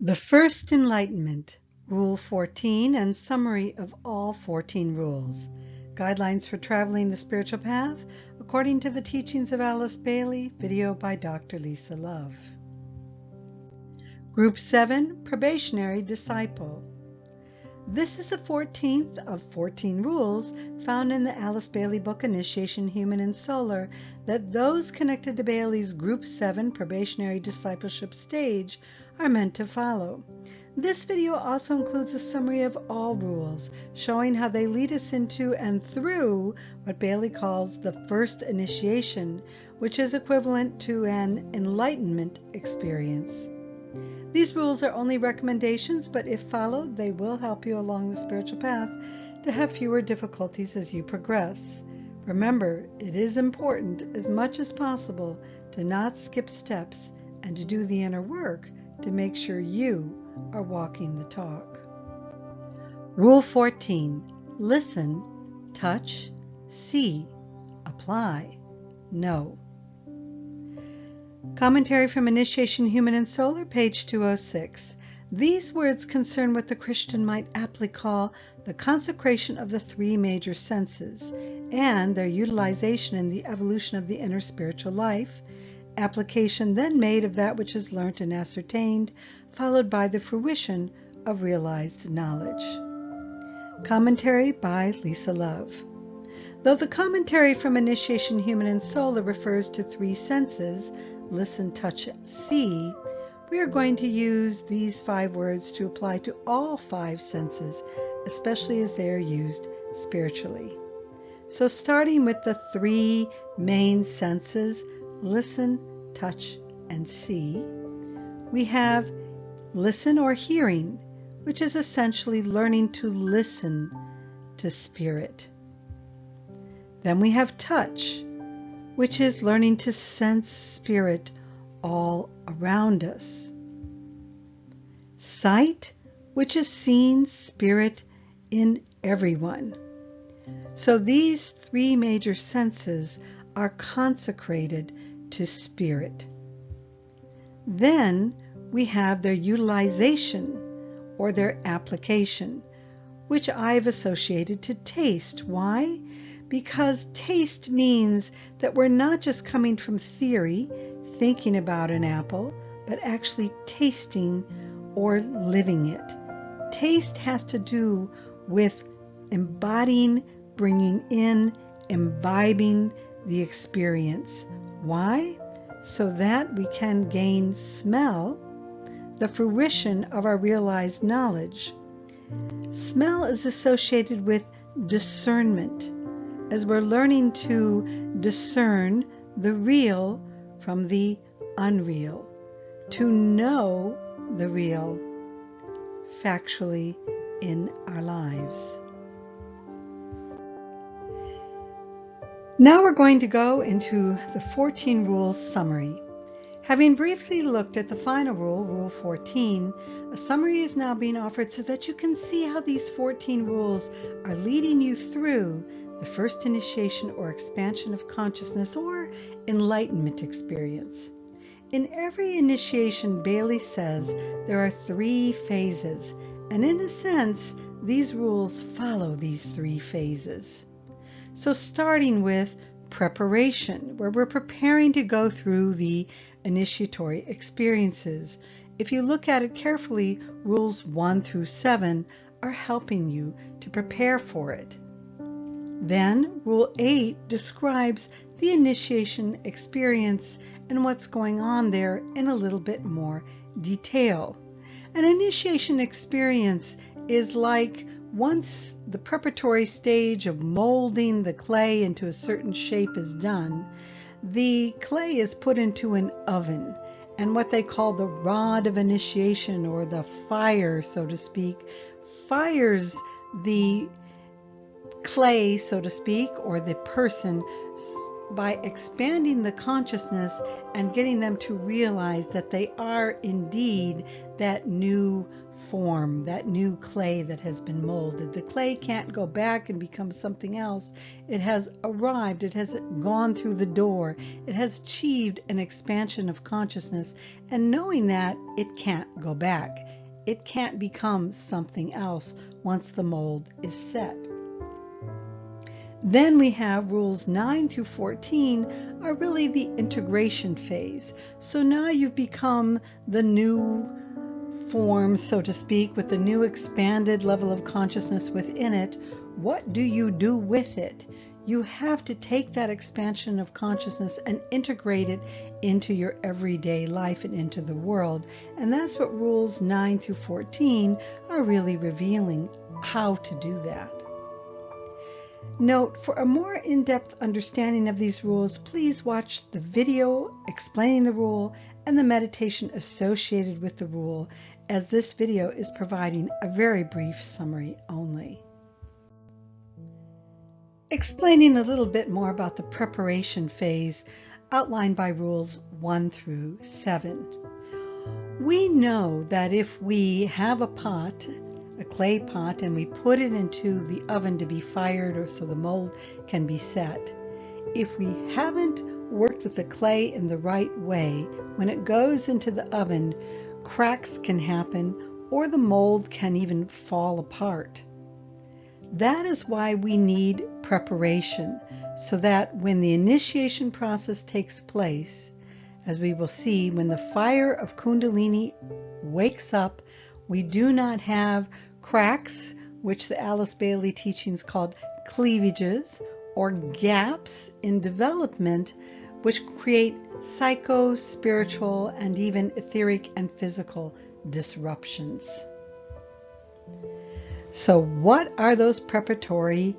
The First Enlightenment, Rule 14, and summary of all 14 rules. Guidelines for traveling the spiritual path, according to the teachings of Alice Bailey, video by Dr. Lisa Love. Group 7, Probationary Disciple. This is the 14th of 14 rules found in the Alice Bailey book Initiation Human and Solar that those connected to Bailey's Group 7 Probationary Discipleship stage are meant to follow. This video also includes a summary of all rules, showing how they lead us into and through what Bailey calls the first initiation, which is equivalent to an enlightenment experience. These rules are only recommendations, but if followed, they will help you along the spiritual path to have fewer difficulties as you progress. Remember, it is important as much as possible to not skip steps and to do the inner work to make sure you are walking the talk. Rule 14. Listen, touch, see, apply, know. Commentary from Initiation Human and Solar, page 206. These words concern what the Christian might aptly call the consecration of the three major senses and their utilization in the evolution of the inner spiritual life, application then made of that which is learnt and ascertained, followed by the fruition of realized knowledge. Commentary by Lisa Love. Though the commentary from Initiation Human and Solar refers to three senses, listen, touch, see, we are going to use these 5 words to apply to all 5 senses, especially as they are used spiritually. So starting with the 3 main senses, listen, touch, and see, we have listen or hearing, which is essentially learning to listen to spirit. Then we have touch, which is learning to sense spirit all around us. Sight, which is seeing spirit in everyone. So these 3 major senses are consecrated to spirit. Then we have their utilization or their application, which I've associated to taste. Why? Because taste means that we're not just coming from theory, thinking about an apple, but actually tasting or living it. Taste has to do with embodying, bringing in, imbibing the experience. Why? So that we can gain smell, the fruition of our realized knowledge. Smell is associated with discernment, as we're learning to discern the real from the unreal, to know the real factually in our lives. Now we're going to go into the 14 rules summary. Having briefly looked at the final rule, Rule 14, a summary is now being offered so that you can see how these 14 rules are leading you through the first initiation or expansion of consciousness or enlightenment experience. In every initiation, Bailey says there are 3 phases, and in a sense, these rules follow these 3 phases. So starting with preparation, where we're preparing to go through the initiatory experiences. If you look at it carefully, rules 1 through 7 are helping you to prepare for it. Then Rule 8 describes the initiation experience and what's going on there in a little bit more detail. An initiation experience is like once the preparatory stage of molding the clay into a certain shape is done, the clay is put into an oven, and what they call the rod of initiation, or the fire, so to speak, fires the clay, so to speak, or the person by expanding the consciousness and getting them to realize that they are indeed that new form, that new clay that has been molded. The clay can't go back and become something else. It has arrived. It has gone through the door. It has achieved an expansion of consciousness, and knowing that, it can't go back. it can't become something else once the mold is set. Then we have rules 9 through 14 are really the integration phase. So now you've become the new form, so to speak, with the new expanded level of consciousness within it. What do you do with it? You have to take that expansion of consciousness and integrate it into your everyday life and into the world. And that's what rules 9 through 14 are really revealing how to do that. Note, for a more in-depth understanding of these rules, please watch the video explaining the rule and the meditation associated with the rule, as this video is providing a very brief summary only. Explaining a little bit more about the preparation phase outlined by rules 1 through 7. We know that if we have a pot, a clay pot, and we put it into the oven to be fired or so the mold can be set, if we haven't worked with the clay in the right way, when it goes into the oven, cracks can happen or the mold can even fall apart. That is why we need preparation, so that when the initiation process takes place, as we will see, when the fire of Kundalini wakes up, we do not have cracks, which the Alice Bailey teachings called cleavages, or gaps in development, which create psycho-spiritual and even etheric and physical disruptions. So what are those preparatory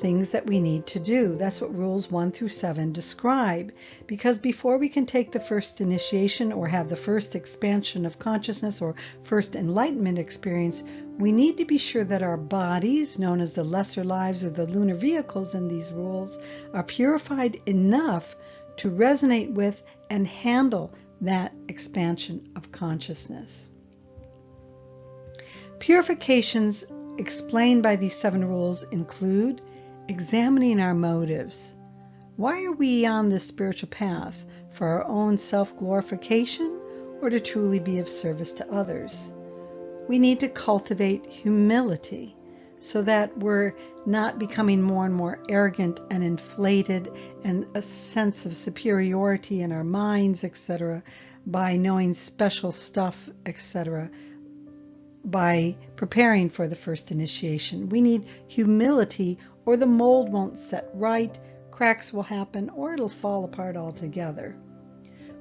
things that we need to do? That's what rules 1 through 7 describe. Because before we can take the first initiation or have the first expansion of consciousness or first enlightenment experience, we need to be sure that our bodies, known as the lesser lives or the lunar vehicles in these rules, are purified enough to resonate with and handle that expansion of consciousness. Purifications explained by these 7 rules include examining our motives. Why are we on this spiritual path? For our own self-glorification or to truly be of service to others? We need to cultivate humility so that we're not becoming more and more arrogant and inflated and a sense of superiority in our minds, etc., by knowing special stuff, etc., by preparing for the first initiation. We need humility, or the mold won't set right, cracks will happen, or it'll fall apart altogether.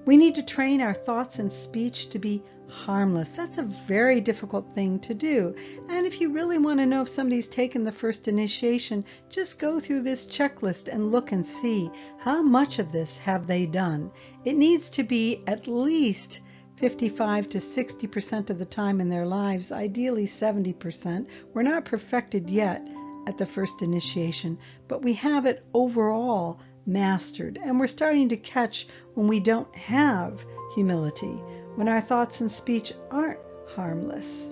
We need to train our thoughts and speech to be harmless. That's a very difficult thing to do. And if you really want to know if somebody's taken the first initiation, just go through this checklist and look and see how much of this have they done. It needs to be at least 55 to 60% of the time in their lives, ideally 70%. We're not perfected yet at the first initiation, but we have it overall mastered. And we're starting to catch when we don't have humility, when our thoughts and speech aren't harmless.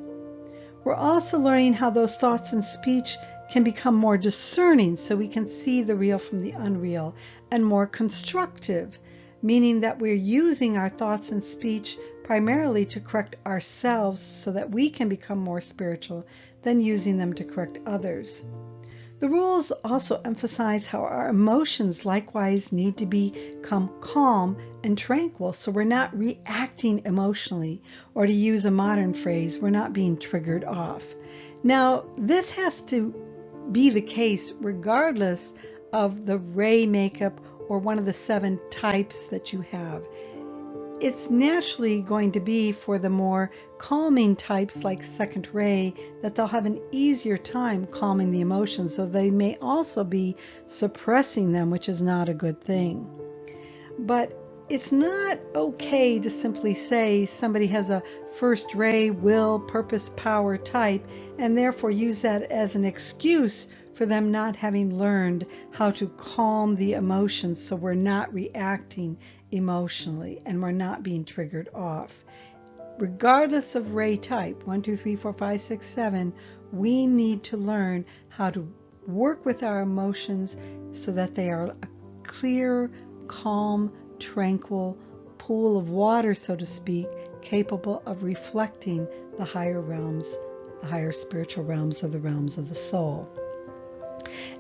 We're also learning how those thoughts and speech can become more discerning, so we can see the real from the unreal, and more constructive, meaning that we're using our thoughts and speech primarily to correct ourselves so that we can become more spiritual than using them to correct others. The rules also emphasize how our emotions likewise need to become calm and tranquil, so we're not reacting emotionally, or to use a modern phrase, we're not being triggered off. Now, this has to be the case regardless of the ray makeup or one of the 7 types that you have. It's naturally going to be for the more calming types like second ray that they'll have an easier time calming the emotions, so they may also be suppressing them, which is not a good thing. But it's not okay to simply say somebody has a first ray, will, purpose, power type, and therefore use that as an excuse for them not having learned how to calm the emotions, so we're not reacting emotionally and we're not being triggered off. Regardless of ray type, 1, 2, 3, 4, 5, 6, 7, we need to learn how to work with our emotions so that they are a clear, calm, tranquil pool of water, so to speak, capable of reflecting the higher realms, the higher spiritual realms, or the realms of the soul.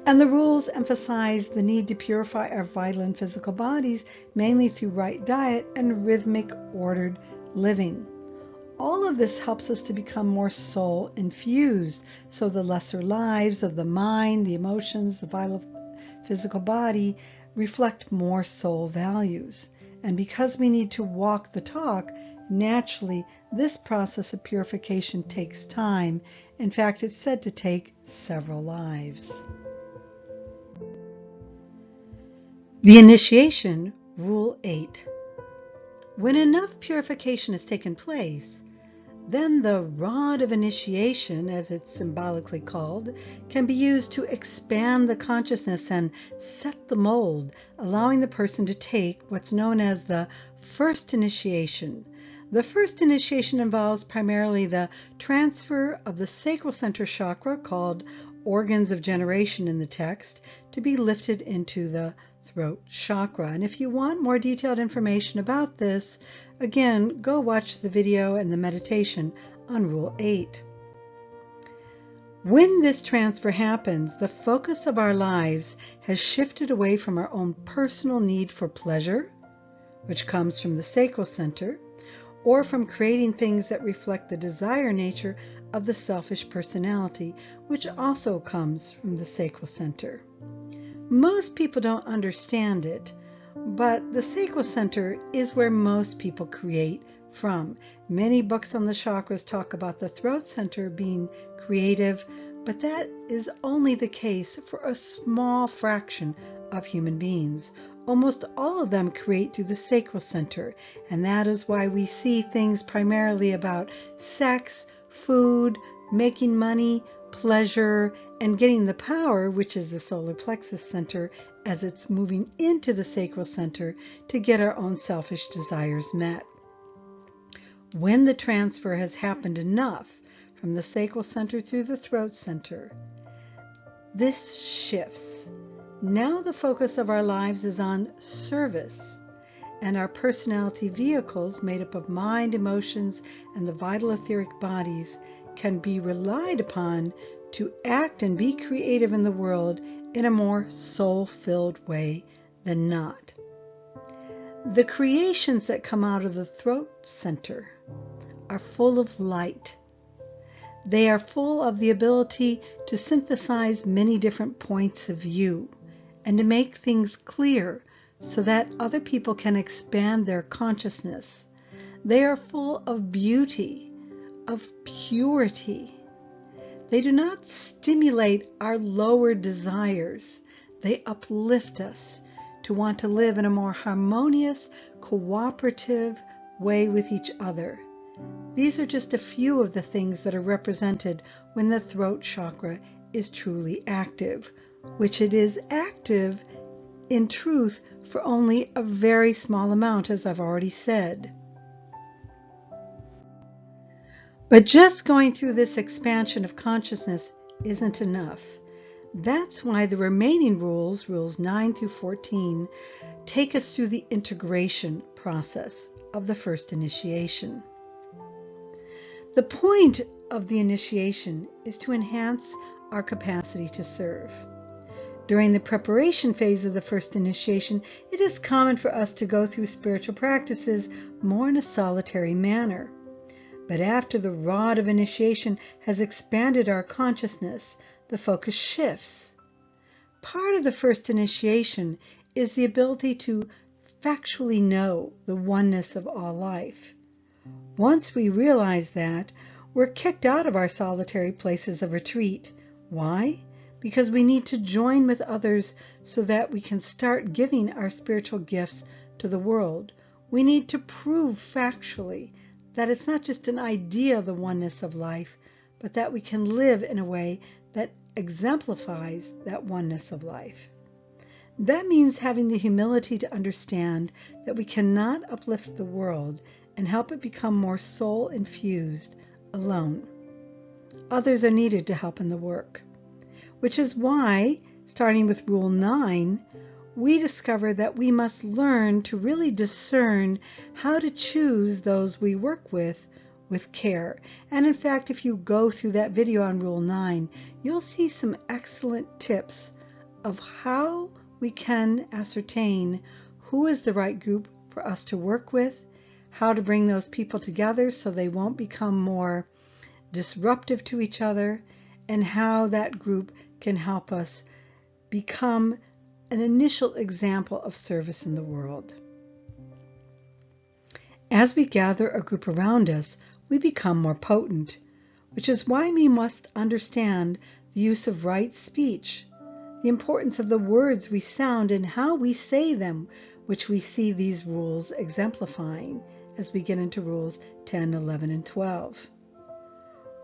And the rules emphasize the need to purify our vital and physical bodies, mainly through right diet and rhythmic, ordered living. All of this helps us to become more soul infused, so the lesser lives of the mind, the emotions, the vital physical body reflect more soul values. And because we need to walk the talk, naturally, this process of purification takes time. In fact, it's said to take several lives. The initiation, Rule 8. When enough purification has taken place, then the rod of initiation, as it's symbolically called, can be used to expand the consciousness and set the mold, allowing the person to take what's known as the first initiation. The first initiation involves primarily the transfer of the sacral center chakra, called organs of generation in the text, to be lifted into the throat chakra. And if you want more detailed information about this, again, go watch the video and the meditation on Rule 8. When this transfer happens, the focus of our lives has shifted away from our own personal need for pleasure, which comes from the sacral center, or from creating things that reflect the desire nature of the selfish personality, which also comes from the sacral center. Most people don't understand it, but the sacral center is where most people create from. Many books on the chakras talk about the throat center being creative, but that is only the case for a small fraction of human beings. Almost all of them create through the sacral center, and that is why we see things primarily about sex, food, making money, pleasure, and getting the power, which is the solar plexus center, as it's moving into the sacral center to get our own selfish desires met. When the transfer has happened enough from the sacral center through the throat center, this shifts. Now the focus of our lives is on service, and our personality vehicles, made up of mind, emotions, and the vital etheric bodies, can be relied upon to act and be creative in the world in a more soul-filled way than not. The creations that come out of the throat center are full of light. They are full of the ability to synthesize many different points of view and to make things clear so that other people can expand their consciousness. They are full of beauty, of purity. They do not stimulate our lower desires. They uplift us to want to live in a more harmonious, cooperative way with each other. These are just a few of the things that are represented when the throat chakra is truly active, which it is active in truth for only a very small amount, as I've already said. But just going through this expansion of consciousness isn't enough. That's why the remaining rules, rules 9 through 14, take us through the integration process of the first initiation. The point of the initiation is to enhance our capacity to serve. During the preparation phase of the first initiation, it is common for us to go through spiritual practices more in a solitary manner. But after the rod of initiation has expanded our consciousness, the focus shifts. Part of the first initiation is the ability to factually know the oneness of all life. Once we realize that, we're kicked out of our solitary places of retreat. Why? Because we need to join with others so that we can start giving our spiritual gifts to the world. We need to prove factually that it's not just an idea of the oneness of life, but that we can live in a way that exemplifies that oneness of life. That means having the humility to understand that we cannot uplift the world and help it become more soul-infused alone. Others are needed to help in the work, which is why, starting with Rule 9, we discover that we must learn to really discern how to choose those we work with care. And in fact, if you go through that video on Rule 9, you'll see some excellent tips of how we can ascertain who is the right group for us to work with, how to bring those people together so they won't become more disruptive to each other, and how that group can help us become an initial example of service in the world. As we gather a group around us, we become more potent, which is why we must understand the use of right speech, the importance of the words we sound and how we say them, which we see these rules exemplifying as we get into rules 10, 11, and 12.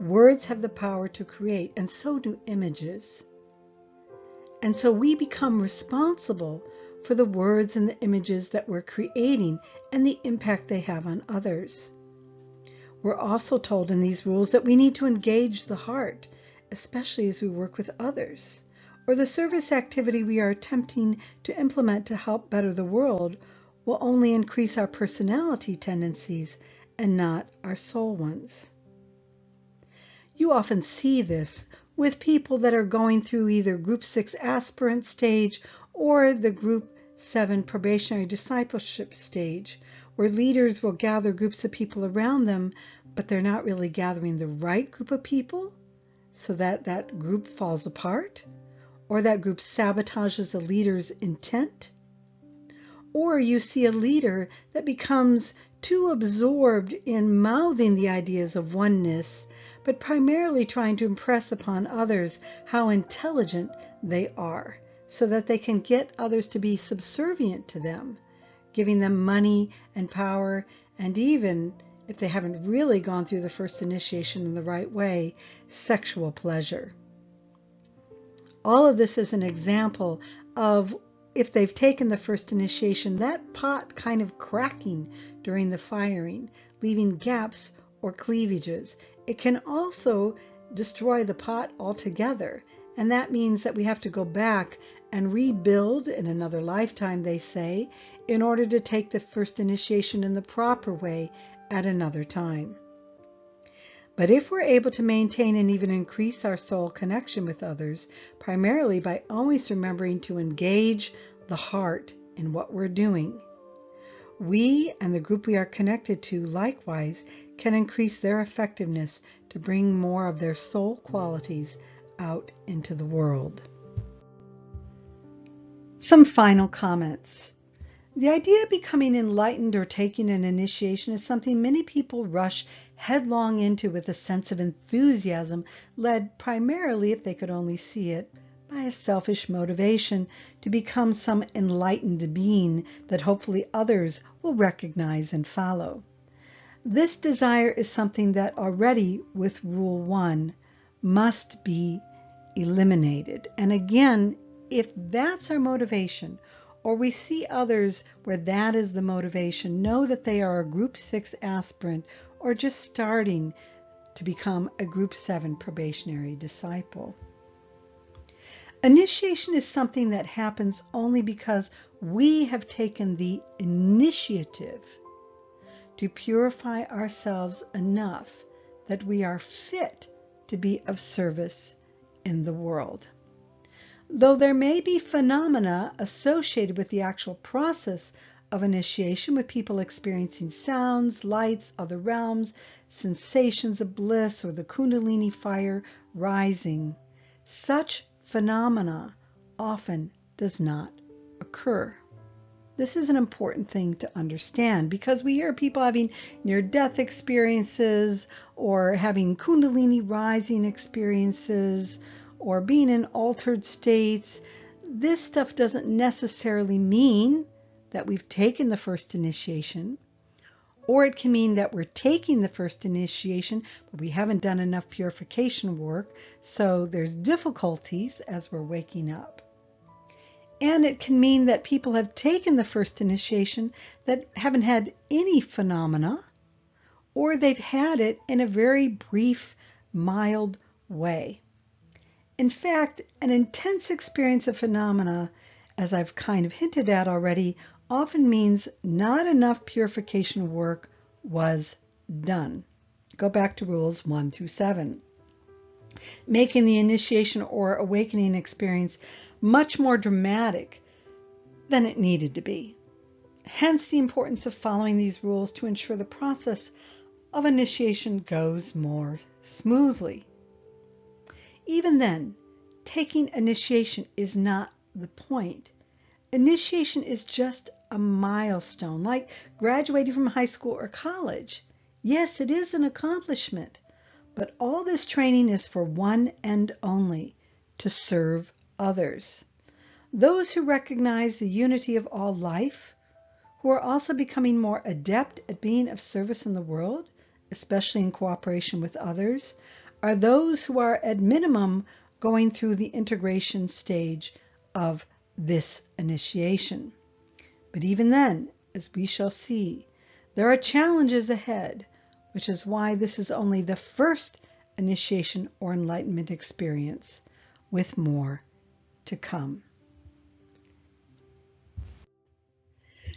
Words have the power to create, and so do images. And so we become responsible for the words and the images that we're creating and the impact they have on others. We're also told in these rules that we need to engage the heart, especially as we work with others, or the service activity we are attempting to implement to help better the world will only increase our personality tendencies and not our soul ones. You often see this with people that are going through either Group 6 aspirant stage or the Group 7 probationary discipleship stage, where leaders will gather groups of people around them, but they're not really gathering the right group of people, so that that group falls apart, or that group sabotages the leader's intent. Or you see a leader that becomes too absorbed in mouthing the ideas of oneness, but primarily trying to impress upon others how intelligent they are, so that they can get others to be subservient to them, giving them money and power, and even, if they haven't really gone through the first initiation in the right way, sexual pleasure. All of this is an example of, if they've taken the first initiation, that pot kind of cracking during the firing, leaving gaps or cleavages. It can also destroy the pot altogether, and that means that we have to go back and rebuild in another lifetime, they say, in order to take the first initiation in the proper way at another time. But if we're able to maintain and even increase our soul connection with others, primarily by always remembering to engage the heart in what we're doing, we and the group we are connected to likewise can increase their effectiveness to bring more of their soul qualities out into the world. Some final comments. The idea of becoming enlightened or taking an initiation is something many people rush headlong into with a sense of enthusiasm, led primarily, if they could only see it, by a selfish motivation to become some enlightened being that hopefully others will recognize and follow. This desire is something that already with Rule 1 must be eliminated. And again, if that's our motivation, or we see others where that is the motivation, know that they are a Group 6 aspirant or just starting to become a Group 7 probationary disciple. Initiation is something that happens only because we have taken the initiative to purify ourselves enough that we are fit to be of service in the world. Though there may be phenomena associated with the actual process of initiation, with people experiencing sounds, lights, other realms, sensations of bliss, or the Kundalini fire rising, such phenomena often does not occur. This is an important thing to understand, because we hear people having near-death experiences or having Kundalini rising experiences or being in altered states. This stuff doesn't necessarily mean that we've taken the first initiation, or it can mean that we're taking the first initiation, but we haven't done enough purification work, so there's difficulties as we're waking up. And it can mean that people have taken the first initiation that haven't had any phenomena, or they've had it in a very brief, mild way. In fact, an intense experience of phenomena as I've kind of hinted at already, often means not enough purification work was done. Go back to rules 1 through 7. Making the initiation or awakening experience much more dramatic than it needed to be. Hence the importance of following these rules to ensure the process of initiation goes more smoothly. Even then, taking initiation is not the point. Initiation is just a milestone, like graduating from high school or college. Yes, it is an accomplishment, but all this training is for one end only, to serve others. Those who recognize the unity of all life, who are also becoming more adept at being of service in the world, especially in cooperation with others, are those who are at minimum going through the integration stage of this initiation. But even then, as we shall see, there are challenges ahead, which is why this is only the first initiation or enlightenment experience, with more to come.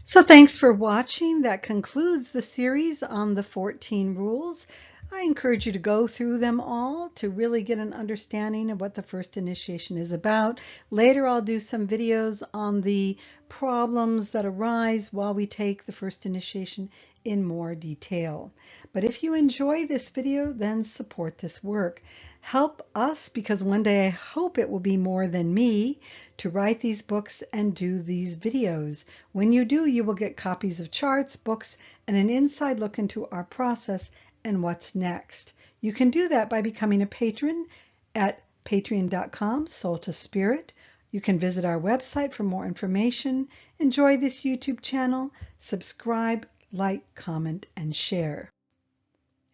So thanks for watching. That concludes the series on the 14 rules. I encourage you to go through them all to really get an understanding of what the first initiation is about. Later I'll do some videos on the problems that arise while we take the first initiation in more detail. But if you enjoy this video, then support this work. Help us, because one day I hope it will be more than me, to write these books and do these videos. When you do, you will get copies of charts, books, and an inside look into our process and what's next. You can do that by becoming a patron at patreon.com/soul2spirit. You can visit our website for more information. Enjoy this YouTube channel. Subscribe, like, comment, and share.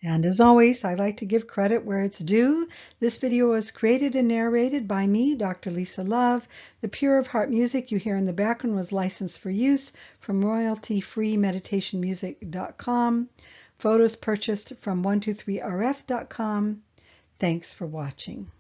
And as always, I like to give credit where it's due. This video was created and narrated by me, Dr. Lisa Love. The Pure of Heart music you hear in the background was licensed for use from royalty-free-meditationmusic.com. Photos purchased from 123rf.com. Thanks for watching.